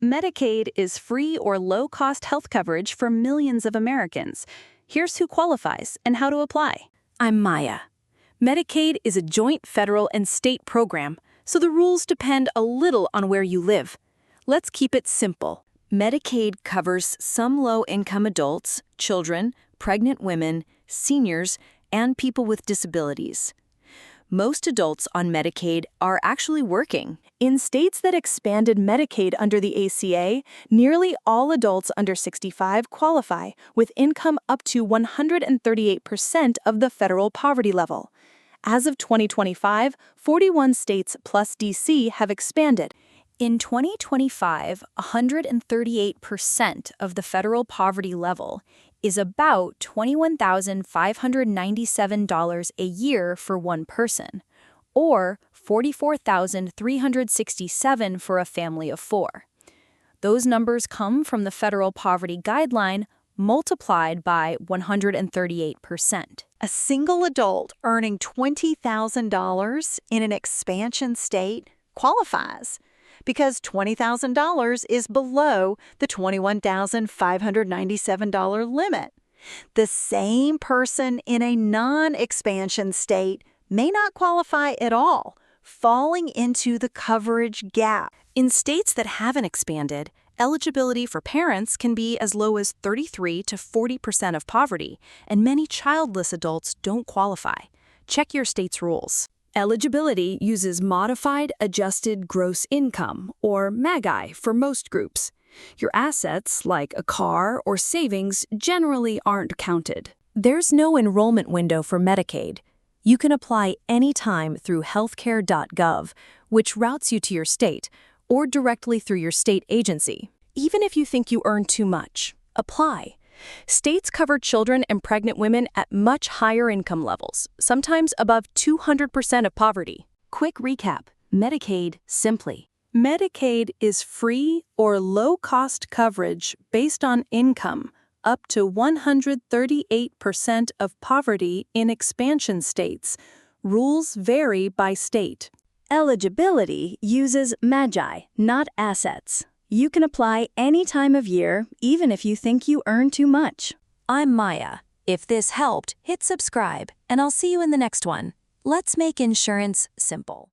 Medicaid is free or low-cost health coverage for millions of Americans. Here's who qualifies and how to apply. I'm Maya. Medicaid is a joint federal and state program, so the rules depend a little on where you live. Let's keep it simple. Medicaid covers some low-income adults, children, pregnant women, seniors, and people with disabilities. Most adults on Medicaid are actually working. In states that expanded Medicaid under the ACA, nearly all adults under 65 qualify, with income up to 138% of the federal poverty level. As of 2025, 41 states plus D.C. have expanded. In 2025, 138% of the federal poverty level is about $21,597 a year for one person, or $44,367 for a family of four. Those numbers come from the Federal Poverty Guideline multiplied by 138%. A single adult earning $20,000 in an expansion state qualifies, because $20,000 is below the $21,597 limit. The same person in a non-expansion state may not qualify at all, falling into the coverage gap. In states that haven't expanded, eligibility for parents can be as low as 33 to 40% of poverty, and many childless adults don't qualify. Check your state's rules. Eligibility uses Modified Adjusted Gross Income, or MAGI, for most groups. Your assets, like a car or savings, generally aren't counted. There's no enrollment window for Medicaid. You can apply anytime through healthcare.gov, which routes you to your state, or directly through your state agency. Even if you think you earn too much, apply. States cover children and pregnant women at much higher income levels, sometimes above 200% of poverty. Quick recap: Medicaid simply. Medicaid is free or low-cost coverage based on income, up to 138% of poverty in expansion states. Rules vary by state. Eligibility uses MAGI, not assets. You can apply any time of year, even if you think you earn too much. I'm Maya. If this helped, hit subscribe, and I'll see you in the next one. Let's make insurance simple.